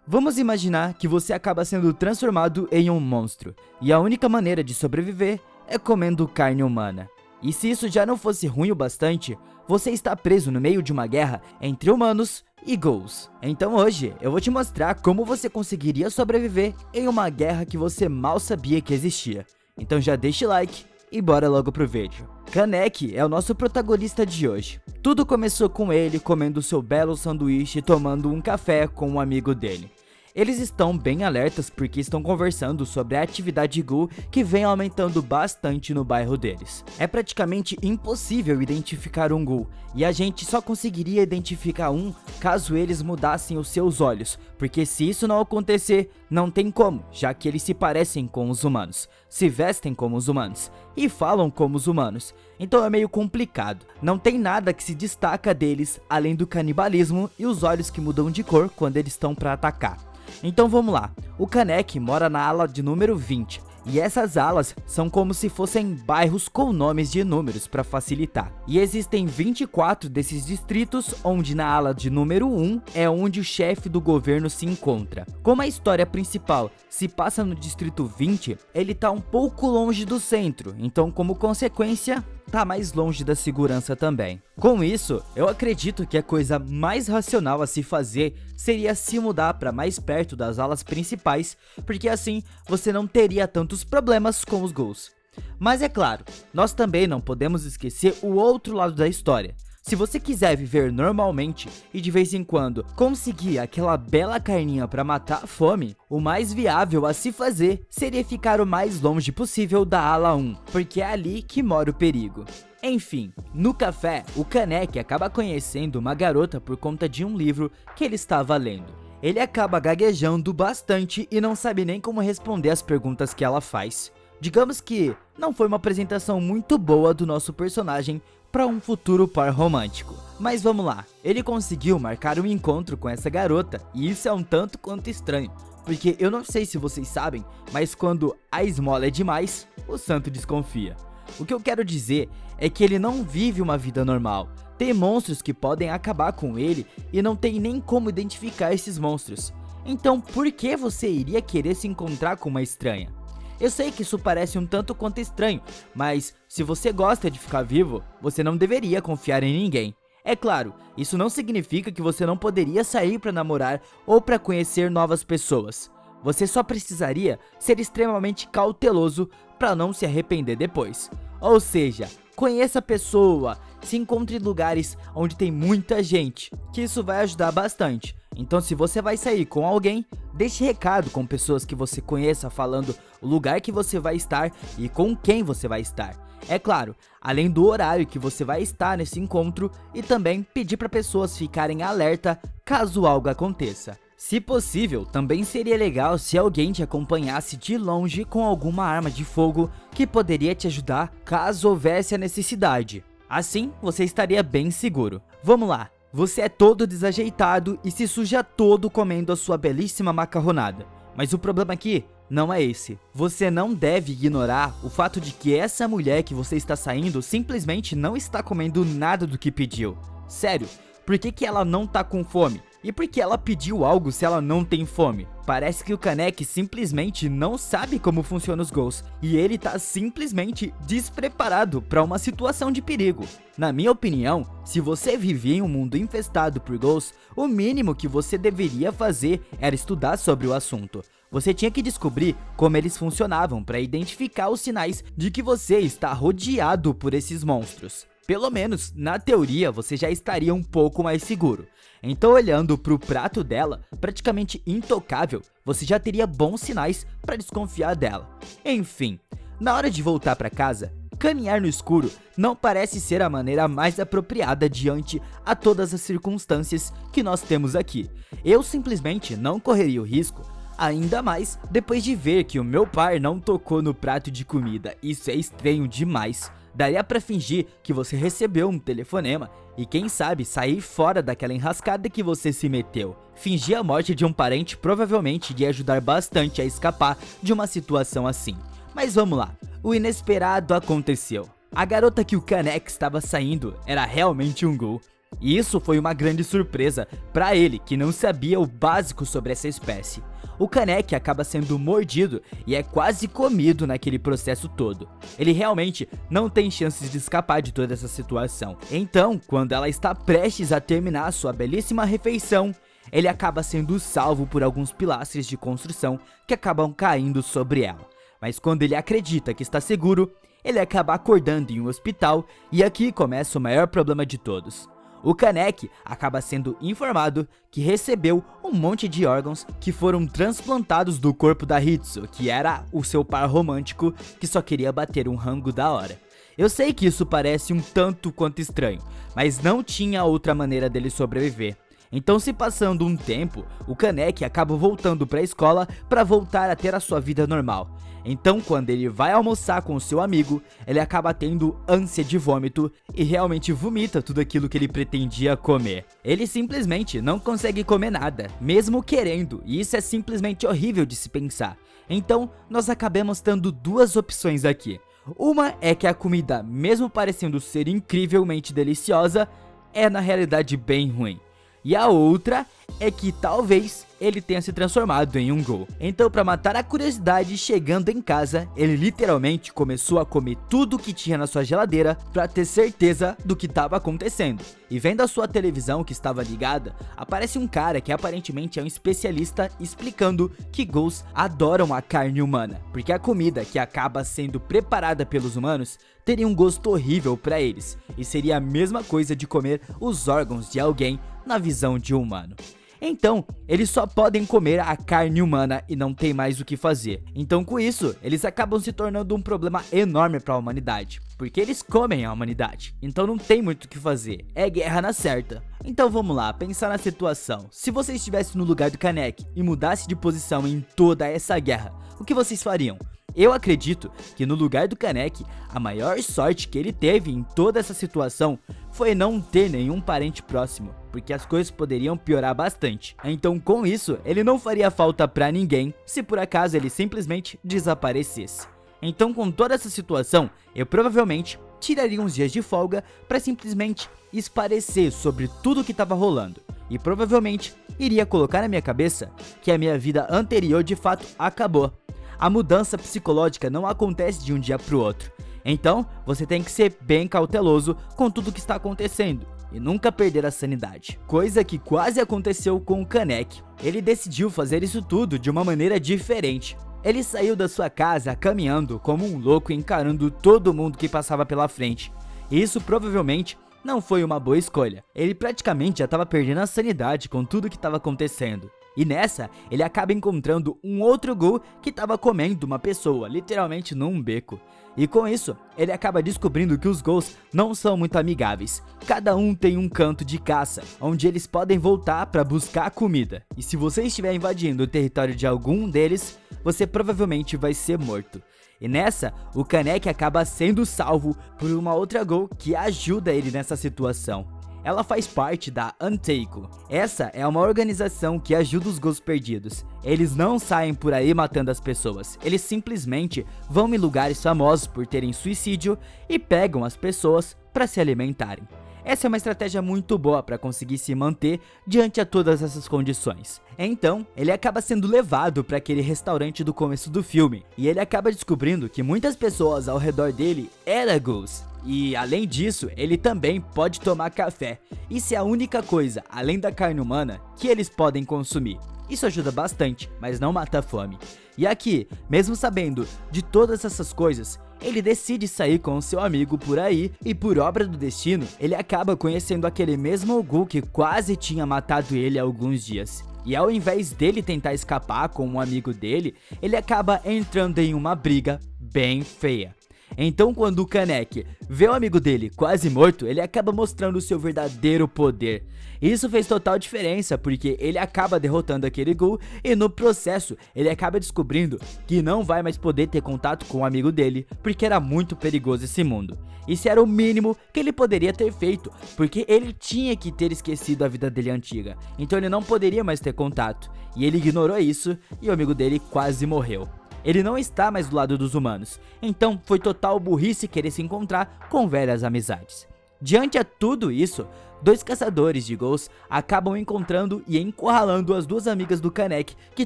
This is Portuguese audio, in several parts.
Vamos imaginar que você acaba sendo transformado em um monstro, e a única maneira de sobreviver é comendo carne humana. E se isso já não fosse ruim o bastante, você está preso no meio de uma guerra entre humanos e ghouls. Então hoje eu vou te mostrar como você conseguiria sobreviver em uma guerra que você mal sabia que existia. Então já deixa o like e bora logo pro vídeo. Kanek é o nosso protagonista de hoje. Tudo começou com ele comendo seu belo sanduíche e tomando um café com um amigo dele. Eles estão bem alertas porque estão conversando sobre a atividade ghoul que vem aumentando bastante no bairro deles. É praticamente impossível identificar um ghoul, e a gente só conseguiria identificar um caso eles mudassem os seus olhos, porque se isso não acontecer, não tem como, já que eles se parecem com os humanos, se vestem como os humanos e falam como os humanos. Então é meio complicado, não tem nada que se destaca deles além do canibalismo e os olhos que mudam de cor quando eles estão para atacar. Então vamos lá, o Kanek mora na ala de número 20, e essas alas são como se fossem bairros com nomes de números para facilitar. E existem 24 desses distritos, onde na ala de número 1 é onde o chefe do governo se encontra. Como a história principal se passa no distrito 20, ele tá um pouco longe do centro, então como consequência, tá mais longe da segurança também. Com isso, eu acredito que a coisa mais racional a se fazer seria se mudar para mais perto das alas principais, porque assim você não teria tantos problemas com os ghouls. Mas é claro, nós também não podemos esquecer o outro lado da história. Se você quiser viver normalmente e de vez em quando conseguir aquela bela carninha para matar a fome, o mais viável a se fazer seria ficar o mais longe possível da ala 1, porque é ali que mora o perigo. Enfim, no café, o Kanek acaba conhecendo uma garota por conta de um livro que ele estava lendo. Ele acaba gaguejando bastante e não sabe nem como responder as perguntas que ela faz. Digamos que não foi uma apresentação muito boa do nosso personagem para um futuro par romântico. Mas vamos lá, ele conseguiu marcar um encontro com essa garota e isso é um tanto quanto estranho, porque eu não sei se vocês sabem, mas quando a esmola é demais, o santo desconfia. O que eu quero dizer é que ele não vive uma vida normal. Tem monstros que podem acabar com ele e não tem nem como identificar esses monstros. Então por que você iria querer se encontrar com uma estranha? Eu sei que isso parece um tanto quanto estranho, mas se você gosta de ficar vivo, você não deveria confiar em ninguém. É claro, isso não significa que você não poderia sair para namorar ou para conhecer novas pessoas. Você só precisaria ser extremamente cauteloso para não se arrepender depois. Ou seja, conheça a pessoa, se encontre em lugares onde tem muita gente, que isso vai ajudar bastante. Então se você vai sair com alguém, deixe recado com pessoas que você conheça falando o lugar que você vai estar e com quem você vai estar. É claro, além do horário que você vai estar nesse encontro e também pedir para pessoas ficarem alerta caso algo aconteça. Se possível, também seria legal se alguém te acompanhasse de longe com alguma arma de fogo que poderia te ajudar caso houvesse a necessidade. Assim, você estaria bem seguro. Vamos lá. Você é todo desajeitado e se suja todo comendo a sua belíssima macarronada. Mas o problema aqui não é esse. Você não deve ignorar o fato de que essa mulher que você está saindo simplesmente não está comendo nada do que pediu. Sério, por que ela não tá com fome? E por que ela pediu algo se ela não tem fome? Parece que o Kanek simplesmente não sabe como funcionam os ghouls e ele tá simplesmente despreparado para uma situação de perigo. Na minha opinião, se você vivia em um mundo infestado por ghouls, o mínimo que você deveria fazer era estudar sobre o assunto. Você tinha que descobrir como eles funcionavam para identificar os sinais de que você está rodeado por esses monstros. Pelo menos, na teoria, você já estaria um pouco mais seguro. Então, olhando para o prato dela, praticamente intocável, você já teria bons sinais para desconfiar dela. Enfim, na hora de voltar para casa, caminhar no escuro não parece ser a maneira mais apropriada diante a todas as circunstâncias que nós temos aqui. Eu simplesmente não correria o risco, ainda mais depois de ver que o meu par não tocou no prato de comida. Isso é estranho demais. Daria pra fingir que você recebeu um telefonema e quem sabe sair fora daquela enrascada que você se meteu. Fingir a morte de um parente provavelmente iria ajudar bastante a escapar de uma situação assim. Mas vamos lá, o inesperado aconteceu. A garota que o Kanek estava saindo era realmente um ghoul. E isso foi uma grande surpresa para ele, que não sabia o básico sobre essa espécie. O Kanek acaba sendo mordido e é quase comido naquele processo todo. Ele realmente não tem chances de escapar de toda essa situação. Então, quando ela está prestes a terminar sua belíssima refeição, ele acaba sendo salvo por alguns pilastres de construção que acabam caindo sobre ela. Mas quando ele acredita que está seguro, ele acaba acordando em um hospital e aqui começa o maior problema de todos. O Kanek acaba sendo informado que recebeu um monte de órgãos que foram transplantados do corpo da Hitsu, que era o seu par romântico que só queria bater um rango da hora. Eu sei que isso parece um tanto quanto estranho, mas não tinha outra maneira dele sobreviver. Então, se passando um tempo, o Kanek acaba voltando para a escola para voltar a ter a sua vida normal. Então, quando ele vai almoçar com o seu amigo, ele acaba tendo ânsia de vômito e realmente vomita tudo aquilo que ele pretendia comer. Ele simplesmente não consegue comer nada, mesmo querendo, e isso é simplesmente horrível de se pensar. Então, nós acabamos tendo duas opções aqui. Uma é que a comida, mesmo parecendo ser incrivelmente deliciosa, é na realidade bem ruim. E a outra é que talvez ele tenha se transformado em um ghoul. Então, para matar a curiosidade, chegando em casa, ele literalmente começou a comer tudo que tinha na sua geladeira para ter certeza do que estava acontecendo. E vendo a sua televisão que estava ligada, aparece um cara que aparentemente é um especialista explicando que ghouls adoram a carne humana, porque a comida que acaba sendo preparada pelos humanos teria um gosto horrível para eles, e seria a mesma coisa de comer os órgãos de alguém na visão de um humano. Então, eles só podem comer a carne humana e não tem mais o que fazer. Então, com isso, eles acabam se tornando um problema enorme para a humanidade, porque eles comem a humanidade. Então não tem muito o que fazer, é guerra na certa. Então vamos lá, pensar na situação. Se você estivesse no lugar do Kanek e mudasse de posição em toda essa guerra, o que vocês fariam? Eu acredito que no lugar do Kanek, a maior sorte que ele teve em toda essa situação foi não ter nenhum parente próximo, porque as coisas poderiam piorar bastante. Então, com isso, ele não faria falta pra ninguém se por acaso ele simplesmente desaparecesse. Então, com toda essa situação, eu provavelmente tiraria uns dias de folga pra simplesmente esparecer sobre tudo que tava rolando. E provavelmente iria colocar na minha cabeça que a minha vida anterior de fato acabou. A mudança psicológica não acontece de um dia pro outro. Então, você tem que ser bem cauteloso com tudo que está acontecendo e nunca perder a sanidade. Coisa que quase aconteceu com o Kanek. Ele decidiu fazer isso tudo de uma maneira diferente. Ele saiu da sua casa caminhando como um louco, encarando todo mundo que passava pela frente. E isso provavelmente não foi uma boa escolha. Ele praticamente já estava perdendo a sanidade com tudo que estava acontecendo. E nessa, ele acaba encontrando um outro ghoul que estava comendo uma pessoa, literalmente num beco. E com isso, ele acaba descobrindo que os ghouls não são muito amigáveis. Cada um tem um canto de caça, onde eles podem voltar para buscar comida. E se você estiver invadindo o território de algum deles, você provavelmente vai ser morto. E nessa, o Kanek acaba sendo salvo por uma outra ghoul que ajuda ele nessa situação. Ela faz parte da Anteiko. Essa é uma organização que ajuda os ghouls perdidos. Eles não saem por aí matando as pessoas, eles simplesmente vão em lugares famosos por terem suicídio e pegam as pessoas para se alimentarem. Essa é uma estratégia muito boa para conseguir se manter diante a todas essas condições. Então, ele acaba sendo levado para aquele restaurante do começo do filme, e ele acaba descobrindo que muitas pessoas ao redor dele eram ghouls. E além disso, ele também pode tomar café. Isso é a única coisa, além da carne humana, que eles podem consumir. Isso ajuda bastante, mas não mata a fome. E aqui, mesmo sabendo de todas essas coisas, ele decide sair com o seu amigo por aí e por obra do destino, ele acaba conhecendo aquele mesmo ghoul que quase tinha matado ele há alguns dias. E ao invés dele tentar escapar com um amigo dele, ele acaba entrando em uma briga bem feia. Então quando o Kanek vê o amigo dele quase morto, ele acaba mostrando o seu verdadeiro poder. Isso fez total diferença, porque ele acaba derrotando aquele ghoul e no processo ele acaba descobrindo que não vai mais poder ter contato com o amigo dele, porque era muito perigoso esse mundo. Isso era o mínimo que ele poderia ter feito, porque ele tinha que ter esquecido a vida dele antiga, então ele não poderia mais ter contato. E ele ignorou isso e o amigo dele quase morreu. Ele não está mais do lado dos humanos, então foi total burrice querer se encontrar com velhas amizades. Diante a tudo isso, dois caçadores de ghouls acabam encontrando e encurralando as duas amigas do Kanek, que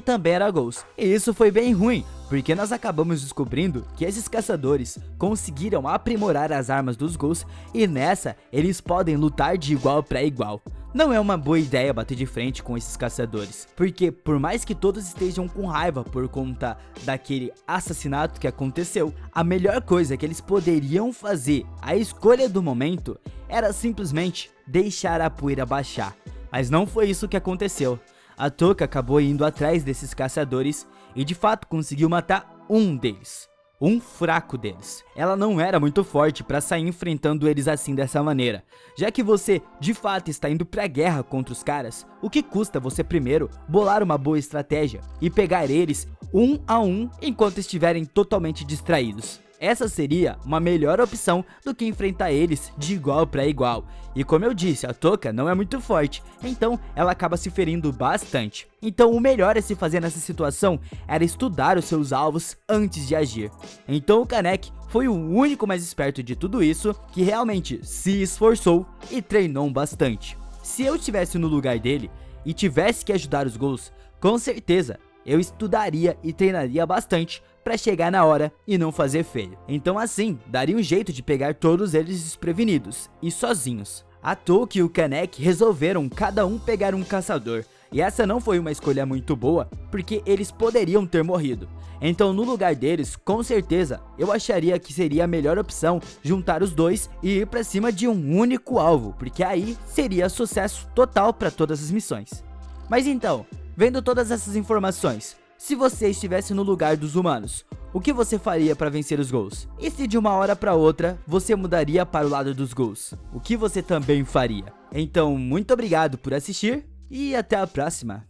também era ghouls. E isso foi bem ruim, porque nós acabamos descobrindo que esses caçadores conseguiram aprimorar as armas dos ghouls e nessa eles podem lutar de igual para igual. Não é uma boa ideia bater de frente com esses caçadores, porque por mais que todos estejam com raiva por conta daquele assassinato que aconteceu, a melhor coisa que eles poderiam fazer, a escolha do momento, era simplesmente deixar a poeira baixar. Mas não foi isso que aconteceu. A Toka acabou indo atrás desses caçadores e de fato conseguiu matar um deles. Um fraco deles. Ela não era muito forte para sair enfrentando eles assim dessa maneira. Já que você de fato está indo pra guerra contra os caras, o que custa você primeiro bolar uma boa estratégia e pegar eles um a um enquanto estiverem totalmente distraídos? Essa seria uma melhor opção do que enfrentar eles de igual para igual. E como eu disse, a Toka não é muito forte, então ela acaba se ferindo bastante. Então o melhor a se fazer nessa situação era estudar os seus alvos antes de agir. Então o Kanek foi o único mais esperto de tudo isso que realmente se esforçou e treinou bastante. Se eu estivesse no lugar dele e tivesse que ajudar os ghouls, com certeza eu estudaria e treinaria bastante para chegar na hora e não fazer feio. Então assim, daria um jeito de pegar todos eles desprevenidos e sozinhos. A Toka e o Kanek resolveram cada um pegar um caçador, e essa não foi uma escolha muito boa, porque eles poderiam ter morrido. Então no lugar deles, com certeza, eu acharia que seria a melhor opção juntar os dois e ir pra cima de um único alvo, porque aí seria sucesso total para todas as missões. Mas então, vendo todas essas informações, se você estivesse no lugar dos humanos, o que você faria para vencer os ghouls? E se de uma hora para outra você mudaria para o lado dos ghouls? O que você também faria? Então, muito obrigado por assistir e até a próxima!